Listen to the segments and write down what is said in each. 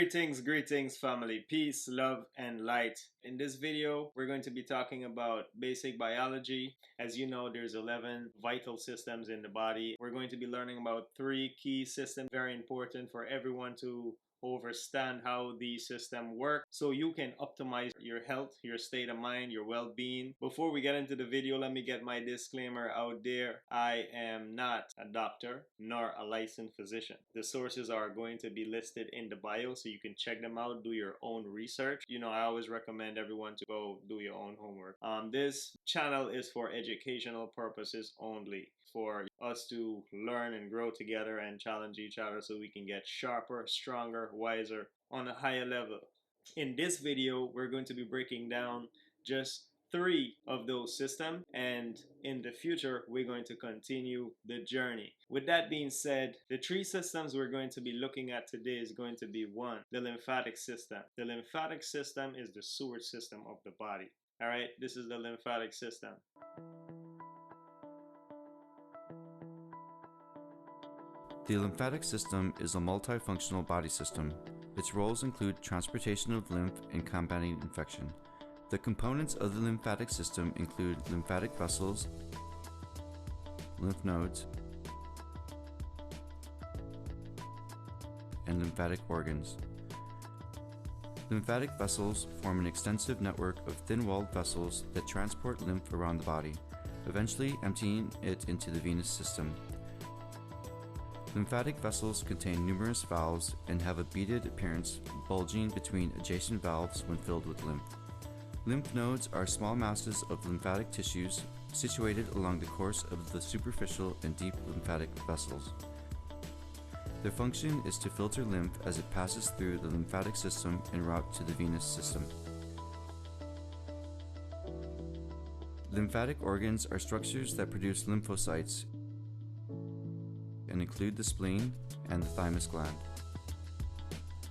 Greetings family, peace, love and light. In this video we're going to be talking about basic biology. As you know, there's 11 vital systems in the body. We're going to be learning about 3 key systems, very important for everyone to understand how these systems work so you can optimize your health, your state of mind, your well-being. Before we get into the video, let me get my disclaimer out there. I am not a doctor nor a licensed physician. The sources are going to be listed in the bio so you can check them out, do your own research. You know, I always recommend everyone to go do your own homework. This channel is for educational purposes only, for us to learn and grow together and challenge each other so we can get sharper, stronger, wiser on a higher level. In this video, we're going to be breaking down just 3 of those systems, and in the future we're going to continue the journey. With that being said, the 3 systems we're going to be looking at today is going to be 1, the lymphatic system. The lymphatic system is the sewage system of the body. All right, this is the lymphatic system. The lymphatic system is a multifunctional body system. Its roles include transportation of lymph and combating infection. The components of the lymphatic system include lymphatic vessels, lymph nodes, and lymphatic organs. Lymphatic vessels form an extensive network of thin-walled vessels that transport lymph around the body, eventually emptying it into the venous system. Lymphatic vessels contain numerous valves and have a beaded appearance, bulging between adjacent valves when filled with lymph. Lymph nodes are small masses of lymphatic tissues situated along the course of the superficial and deep lymphatic vessels. Their function is to filter lymph as it passes through the lymphatic system en route to the venous system. Lymphatic organs are structures that produce lymphocytes and include the spleen and the thymus gland.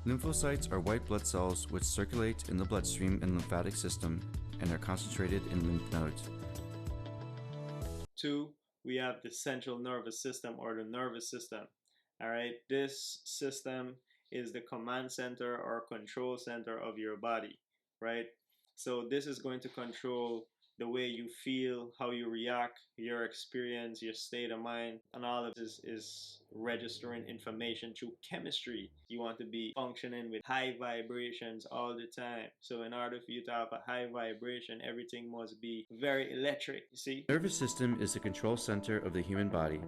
Lymphocytes are white blood cells which circulate in the bloodstream and lymphatic system and are concentrated in lymph nodes. 2, we have the central nervous system, or the nervous system. All right, this system is the command center or control center of your body, right? So this is going to control the way you feel, how you react, your experience, your state of mind, and all of this is registering information through chemistry. You want to be functioning with high vibrations all the time. So in order for you to have a high vibration, everything must be very electric, you see? The nervous system is the control center of the human body.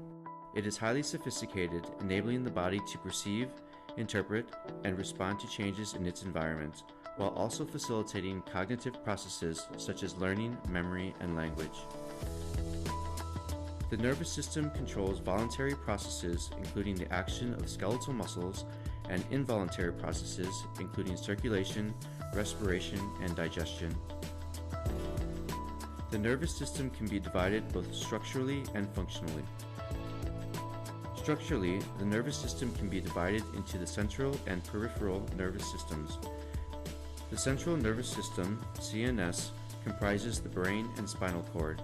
It is highly sophisticated, enabling the body to perceive, interpret, and respond to changes in its environment, while also facilitating cognitive processes such as learning, memory, and language. The nervous system controls voluntary processes, including the action of skeletal muscles, and involuntary processes, including circulation, respiration, and digestion. The nervous system can be divided both structurally and functionally. Structurally, the nervous system can be divided into the central and peripheral nervous systems. The central nervous system, CNS, comprises the brain and spinal cord.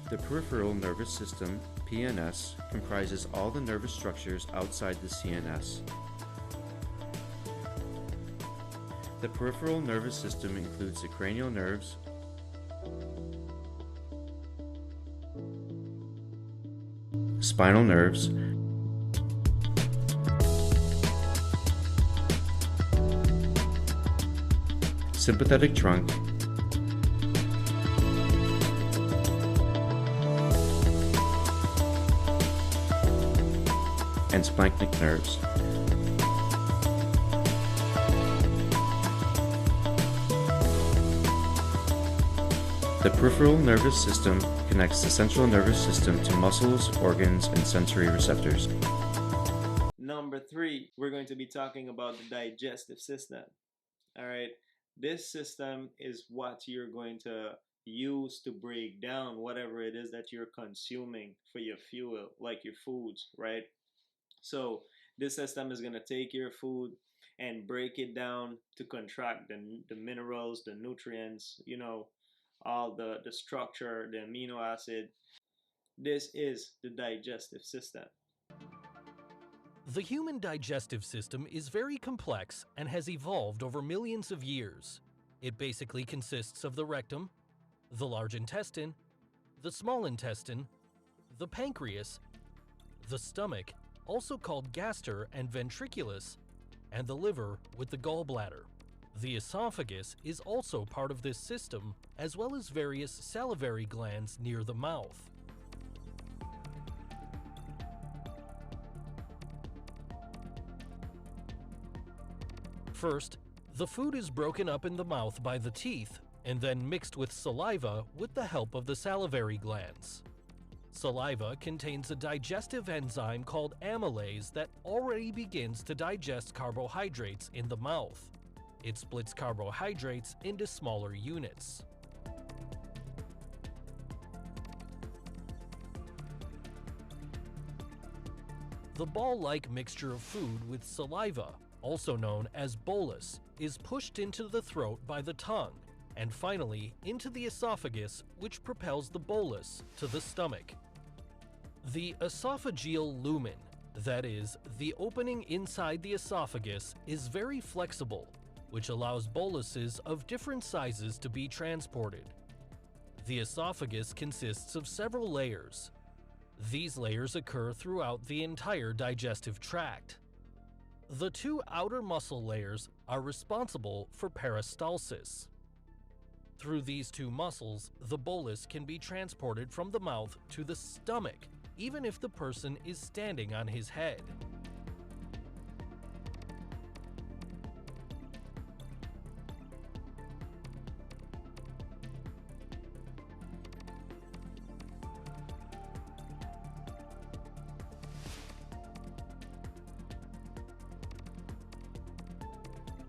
The peripheral nervous system, PNS, comprises all the nervous structures outside the CNS. The peripheral nervous system includes the cranial nerves, spinal nerves, sympathetic trunk, and splanchnic nerves. The peripheral nervous system connects the central nervous system to muscles, organs, and sensory receptors. Number 3, we're going to be talking about the digestive system. All right, this system is what you're going to use to break down whatever it is that you're consuming for your fuel, like your foods, right? So this system is going to take your food and break it down to contract the minerals, the nutrients, you know, all the structure, the amino acid. This is the digestive system. The human digestive system is very complex and has evolved over millions of years. It basically consists of the rectum, the large intestine, the small intestine, the pancreas, the stomach, also called gaster and ventriculus, and the liver with the gallbladder. The esophagus is also part of this system, as well as various salivary glands near the mouth. First, the food is broken up in the mouth by the teeth and then mixed with saliva with the help of the salivary glands. Saliva contains a digestive enzyme called amylase that already begins to digest carbohydrates in the mouth. It splits carbohydrates into smaller units. The ball-like mixture of food with saliva, also known as bolus, is pushed into the throat by the tongue, and finally into the esophagus, which propels the bolus to the stomach. The esophageal lumen, that is, the opening inside the esophagus, is very flexible, which allows boluses of different sizes to be transported. The esophagus consists of several layers. These layers occur throughout the entire digestive tract. The two outer muscle layers are responsible for peristalsis. Through these two muscles, the bolus can be transported from the mouth to the stomach, even if the person is standing on his head.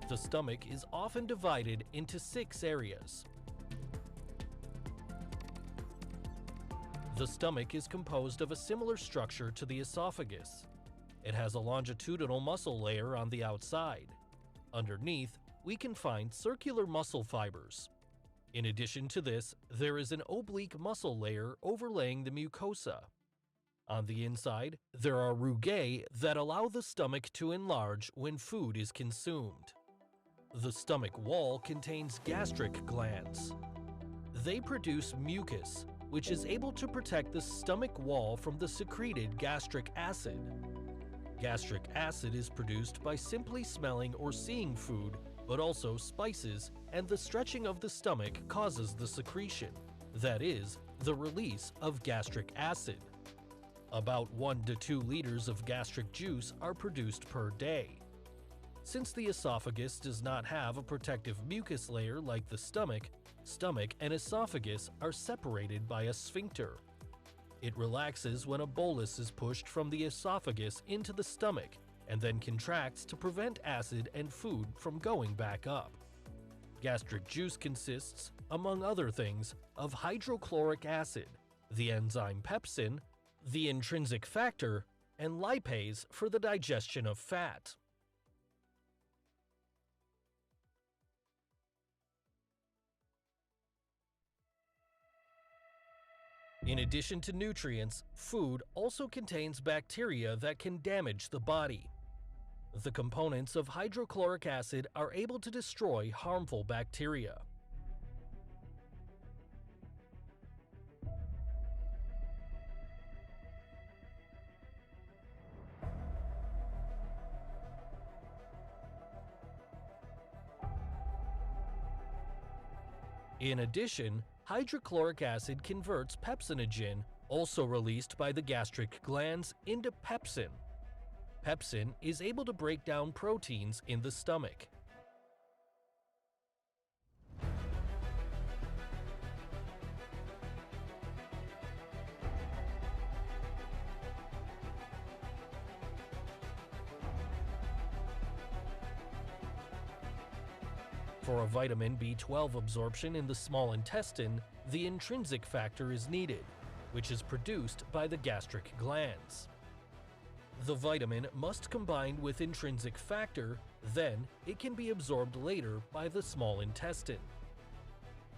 The stomach is often divided into 6 areas. The stomach is composed of a similar structure to the esophagus. It has a longitudinal muscle layer on the outside. Underneath, we can find circular muscle fibers. In addition to this, there is an oblique muscle layer overlaying the mucosa. On the inside, there are rugae that allow the stomach to enlarge when food is consumed. The stomach wall contains gastric glands. They produce mucus, which is able to protect the stomach wall from the secreted gastric acid. Gastric acid is produced by simply smelling or seeing food, but also spices, and the stretching of the stomach causes the secretion, that is, the release of gastric acid. About 1 to 2 liters of gastric juice are produced per day. Since the esophagus does not have a protective mucus layer like the stomach and esophagus are separated by a sphincter. It relaxes when a bolus is pushed from the esophagus into the stomach and then contracts to prevent acid and food from going back up. Gastric juice consists, among other things, of hydrochloric acid, the enzyme pepsin, the intrinsic factor, and lipase for the digestion of fat. In addition to nutrients, food also contains bacteria that can damage the body. The components of hydrochloric acid are able to destroy harmful bacteria. In addition, hydrochloric acid converts pepsinogen, also released by the gastric glands, into pepsin. Pepsin is able to break down proteins in the stomach. For a vitamin B12 absorption in the small intestine, the intrinsic factor is needed, which is produced by the gastric glands. The vitamin must combine with intrinsic factor, then it can be absorbed later by the small intestine.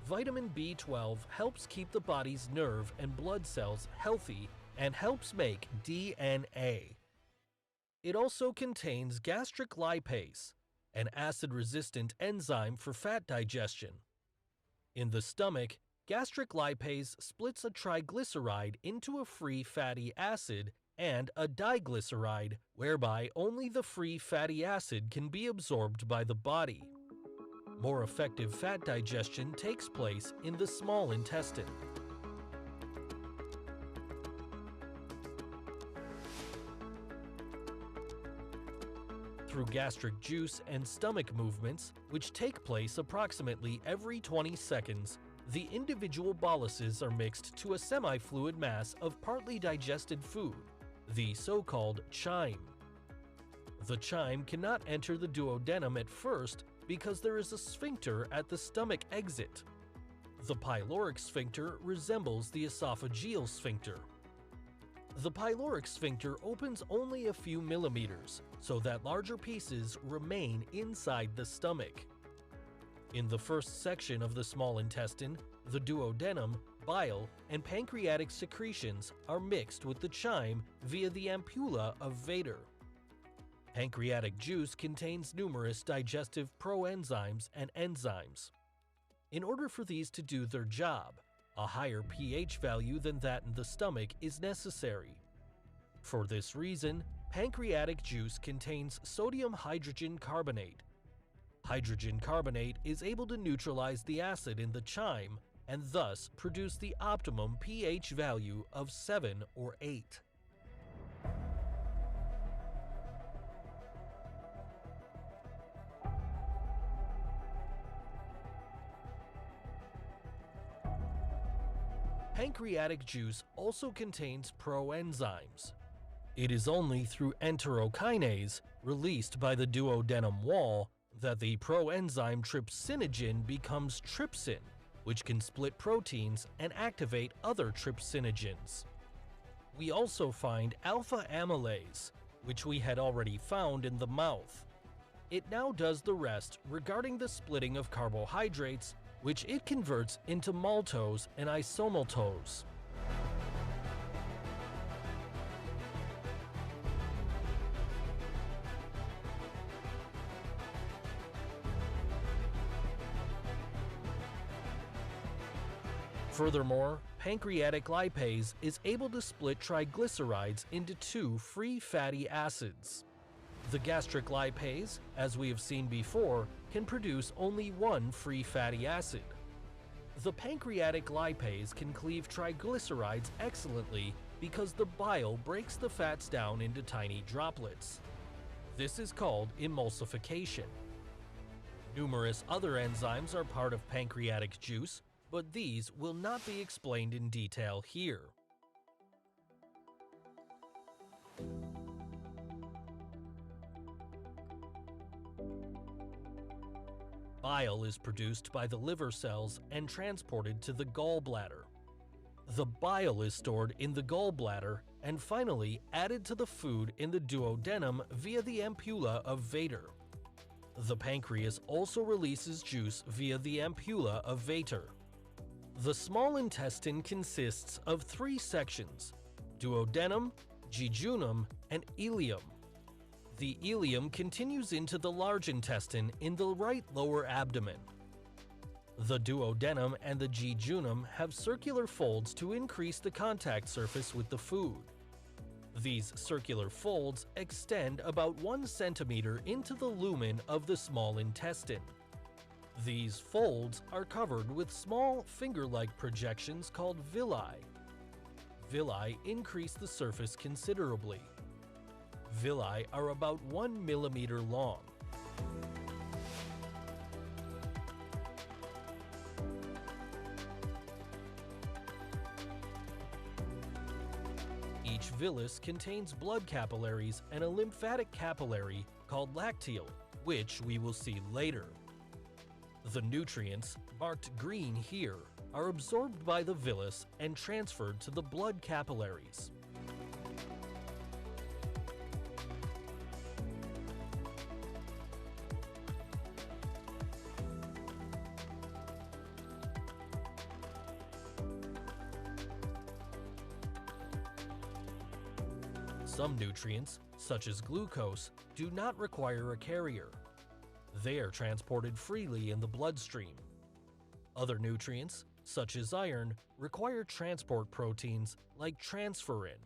Vitamin B12 helps keep the body's nerve and blood cells healthy and helps make DNA. It also contains gastric lipase, an acid-resistant enzyme for fat digestion. In the stomach, gastric lipase splits a triglyceride into a free fatty acid and a diglyceride, whereby only the free fatty acid can be absorbed by the body. More effective fat digestion takes place in the small intestine. Through gastric juice and stomach movements, which take place approximately every 20 seconds, the individual boluses are mixed to a semi-fluid mass of partly digested food, the so-called chyme. The chyme cannot enter the duodenum at first because there is a sphincter at the stomach exit. The pyloric sphincter resembles the esophageal sphincter. The pyloric sphincter opens only a few millimeters, so that larger pieces remain inside the stomach. In the first section of the small intestine, the duodenum, bile, and pancreatic secretions are mixed with the chyme via the ampulla of Vater. Pancreatic juice contains numerous digestive proenzymes and enzymes. In order for these to do their job, a higher pH value than that in the stomach is necessary. For this reason, pancreatic juice contains sodium hydrogen carbonate. Hydrogen carbonate is able to neutralize the acid in the chyme and thus produce the optimum pH value of 7 or 8. Pancreatic juice also contains proenzymes. It is only through enterokinase, released by the duodenum wall, that the proenzyme trypsinogen becomes trypsin, which can split proteins and activate other trypsinogens. We also find alpha amylase, which we had already found in the mouth. It now does the rest regarding the splitting of carbohydrates, which it converts into maltose and isomaltose. Furthermore, pancreatic lipase is able to split triglycerides into two free fatty acids. The gastric lipase, as we have seen before, can produce only one free fatty acid. The pancreatic lipase can cleave triglycerides excellently because the bile breaks the fats down into tiny droplets. This is called emulsification. Numerous other enzymes are part of pancreatic juice, but these will not be explained in detail here. Bile is produced by the liver cells and transported to the gallbladder. The bile is stored in the gallbladder and finally added to the food in the duodenum via the ampulla of Vater. The pancreas also releases juice via the ampulla of Vater. The small intestine consists of three sections: duodenum, jejunum, and ileum. The ileum continues into the large intestine in the right lower abdomen. The duodenum and the jejunum have circular folds to increase the contact surface with the food. These circular folds extend about 1 centimeter into the lumen of the small intestine. These folds are covered with small finger-like projections called villi. Villi increase the surface considerably. Villi are about 1 millimeter long. Each villus contains blood capillaries and a lymphatic capillary called lacteal, which we will see later. The nutrients, marked green here, are absorbed by the villus and transferred to the blood capillaries. Some nutrients, such as glucose, do not require a carrier. They are transported freely in the bloodstream. Other nutrients, such as iron, require transport proteins like transferrin.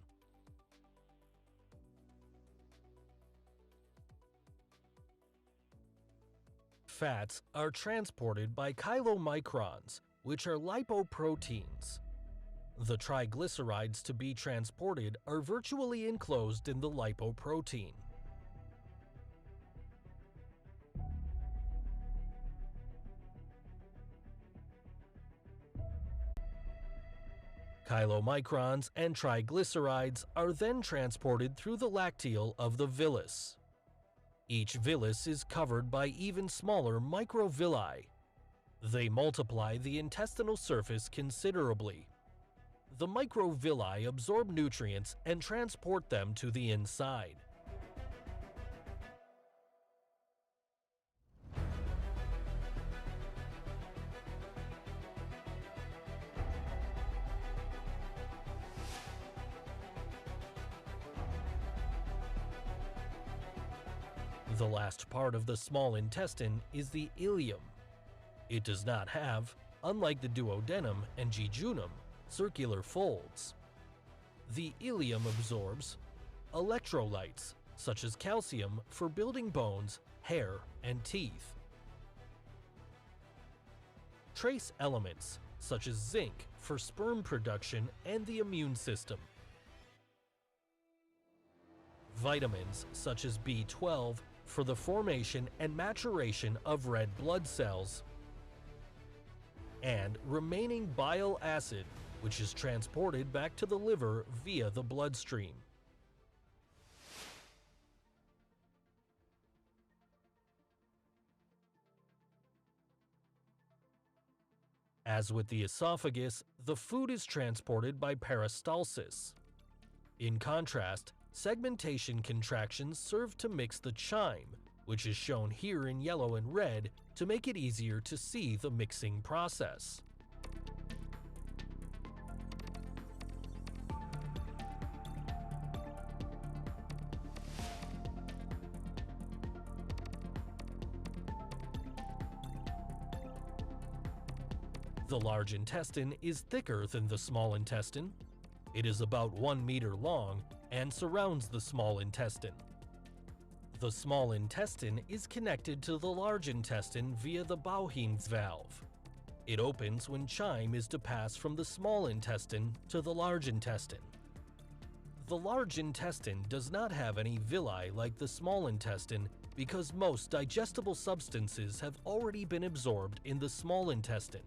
Fats are transported by chylomicrons, which are lipoproteins. The triglycerides to be transported are virtually enclosed in the lipoprotein. Chylomicrons and triglycerides are then transported through the lacteal of the villus. Each villus is covered by even smaller microvilli. They multiply the intestinal surface considerably. The microvilli absorb nutrients and transport them to the inside. The last part of the small intestine is the ileum. It does not have, unlike the duodenum and jejunum, circular folds. The ileum absorbs electrolytes, such as calcium for building bones, hair, and teeth. Trace elements, such as zinc for sperm production and the immune system. Vitamins, such as B12, for the formation and maturation of red blood cells. And remaining bile acid, which is transported back to the liver via the bloodstream. As with the esophagus, the food is transported by peristalsis. In contrast, segmentation contractions serve to mix the chyme, which is shown here in yellow and red, to make it easier to see the mixing process. The large intestine is thicker than the small intestine. It is about 1 meter long and surrounds the small intestine. The small intestine is connected to the large intestine via the Bowheen's valve. It opens when chyme is to pass from the small intestine to the large intestine. The large intestine does not have any villi like the small intestine because most digestible substances have already been absorbed in the small intestine.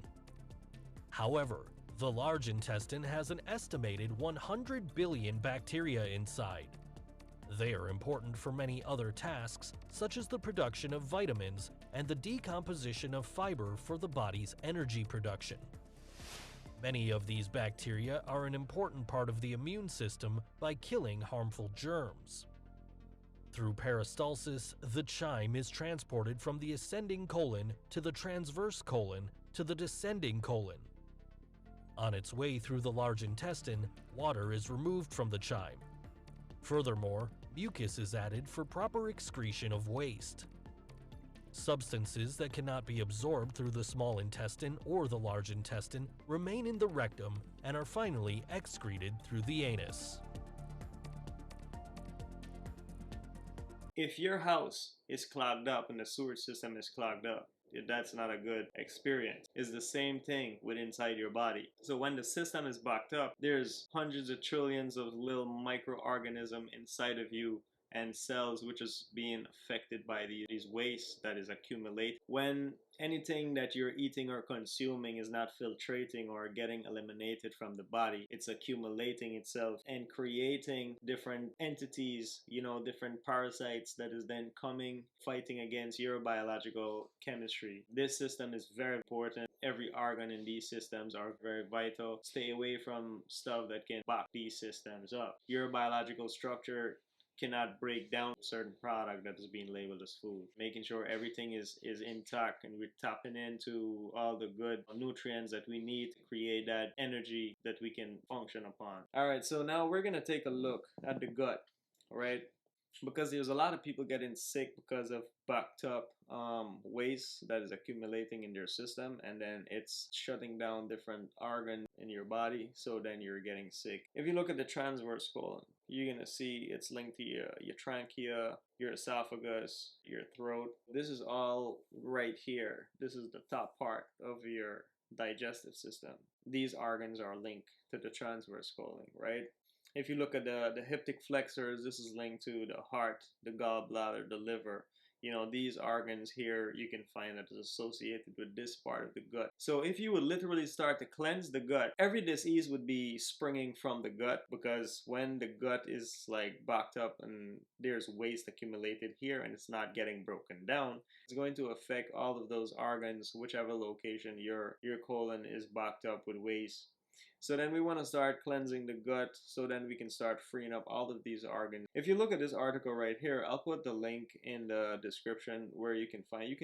However, the large intestine has an estimated 100 billion bacteria inside. They are important for many other tasks, such as the production of vitamins and the decomposition of fiber for the body's energy production. Many of these bacteria are an important part of the immune system by killing harmful germs. Through peristalsis, the chyme is transported from the ascending colon to the transverse colon to the descending colon. On its way through the large intestine, water is removed from the chyme. Furthermore, mucus is added for proper excretion of waste. Substances that cannot be absorbed through the small intestine or the large intestine remain in the rectum and are finally excreted through the anus. If your house is clogged up and the sewage system is clogged up, that's not a good experience. It's the same thing with inside your body. So when the system is backed up, there's hundreds of trillions of little microorganisms inside of you and cells which is being affected by these wastes that is accumulated. When anything that you're eating or consuming is not filtrating or getting eliminated from the body, it's accumulating itself and creating different entities, different parasites that is then coming, fighting against your biological chemistry. This system is very important. Every organ in these systems are very vital. Stay away from stuff that can back these systems up. Your biological structure cannot break down a certain product that is being labeled as food. Making sure everything is intact and we're tapping into all the good nutrients that we need to create that energy that we can function upon. All right, so now we're gonna take a look at the gut. right? Because there's a lot of people getting sick because of backed up waste that is accumulating in their system, and then it's shutting down different organs in your body, so then you're getting sick. If you look at the transverse colon, you're gonna see it's linked to your trachea, your esophagus, your throat. This is all right here. This is the top part of your digestive system. These organs are linked to the transverse colon, right? If you look at the hiptic flexors, this is linked to the heart, the gallbladder, the liver. You know, these organs here, you can find that is associated with this part of the gut. So if you would literally start to cleanse the gut, every disease would be springing from the gut, because when the gut is like backed up and there's waste accumulated here and it's not getting broken down, it's going to affect all of those organs, whichever location your colon is backed up with waste. So then we want to start cleansing the gut, so then we can start freeing up all of these organs. If you look at this article right here, I'll put the link in the description where you can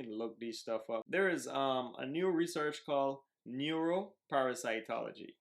look these stuff up. There is a new research called neuroparasitology.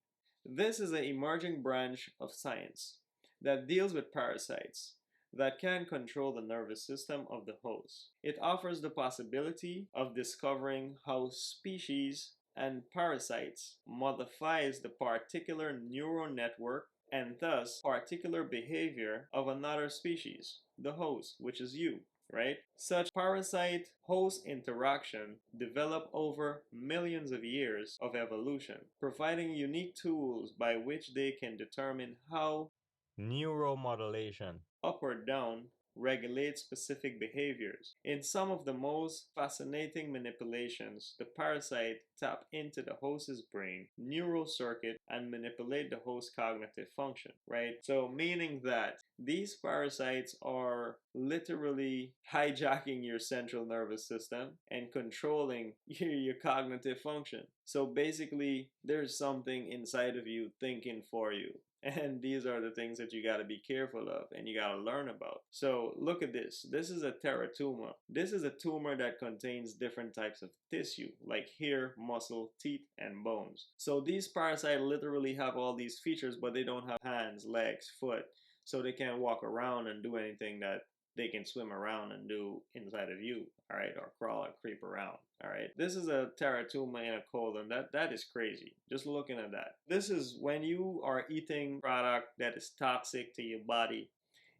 This is an emerging branch of science that deals with parasites that can control the nervous system of the host. It offers the possibility of discovering how species and parasites modifies the particular neural network and thus particular behavior of another species, the host, which is you, right? Such parasite-host interaction develop over millions of years of evolution, providing unique tools by which they can determine how neuromodulation, up or down, regulate specific behaviors. In some of the most fascinating manipulations, the parasite tap into the host's brain, neural circuit, and manipulate the host's cognitive function, right? So meaning that these parasites are literally hijacking your central nervous system and controlling your cognitive function. So basically, there's something inside of you thinking for you. And these are the things that you got to be careful of and you got to learn about. So look at this. This is a teratoma. This is a tumor that contains different types of tissue, like hair, muscle, teeth, and bones. So these parasites literally have all these features, but they don't have hands, legs, foot. So they can't walk around and do anything that they can swim around and do inside of you, all right, or crawl or creep around, all right. This is a teratoma in a colon. That is crazy. Just looking at that. This is when you are eating product that is toxic to your body.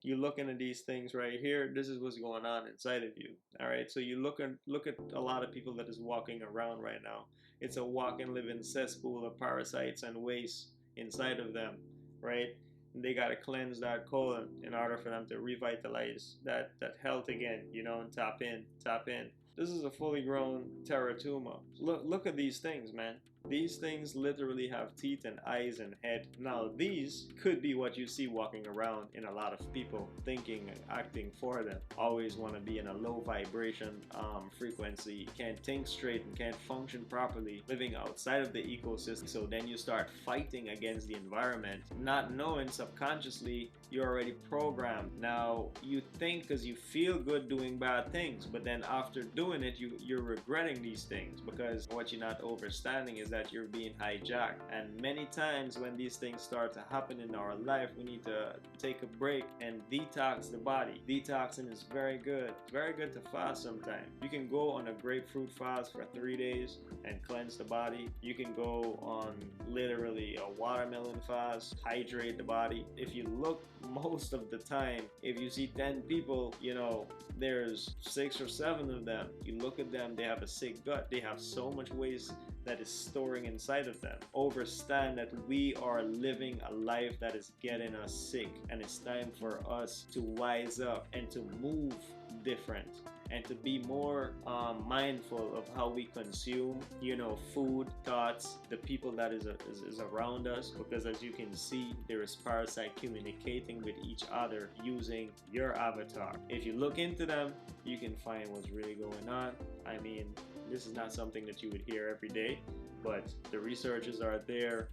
You looking at these things right here. This is what's going on inside of you. All right. So you look at a lot of people that is walking around right now. It's a walking, living cesspool of parasites and waste inside of them, right? They got to cleanse that colon in order for them to revitalize that health again, you know, and tap in. This is a fully grown teratoma. Look at these things, man. These things literally have teeth and eyes and head. Now, these could be what you see walking around in a lot of people, thinking and acting for them. Always want to be in a low vibration frequency, can't think straight and can't function properly, living outside of the ecosystem. So then you start fighting against the environment, not knowing subconsciously you're already programmed. Now, you think because you feel good doing bad things, but then after doing it, you're regretting these things, because what you're not understanding is that you're being hijacked. And many times when these things start to happen in our life, we need to take a break and detox the body. Detoxing is very good. It's very good to fast sometimes. You can go on a grapefruit fast for 3 days and cleanse the body. You can go on literally a watermelon fast, hydrate the body. If you look, most of the time, if you see 10 people, you know, there's 6 or 7 of them. You look at them, they have a sick gut. They have so much waste that is storing inside of them. Understand that we are living a life that is getting us sick, and it's time for us to wise up and to move different and to be more mindful of how we consume, you know, food, thoughts, the people that is around us, because as you can see, there is parasite communicating with each other using your avatar. If you look into them, you can find what's really going on. I mean, this is not something that you would hear every day, but the researchers are there.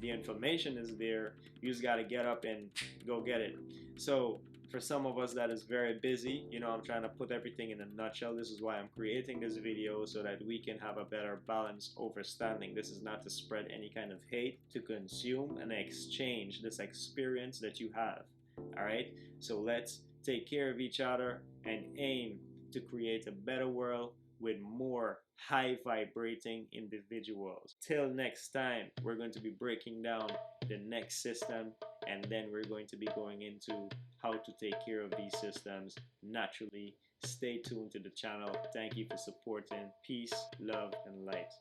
The information is there. You just got to get up and go get it. So for some of us that is very busy, you know, I'm trying to put everything in a nutshell. This is why I'm creating this video, so that we can have a better balance understanding. This is not to spread any kind of hate, to consume and exchange this experience that you have. All right, so let's take care of each other and aim to create a better world with more high vibrating individuals. Till next time, we're going to be breaking down the next system, and then we're going to be going into how to take care of these systems naturally. Stay tuned to the channel. Thank you for supporting. Peace, love, and light.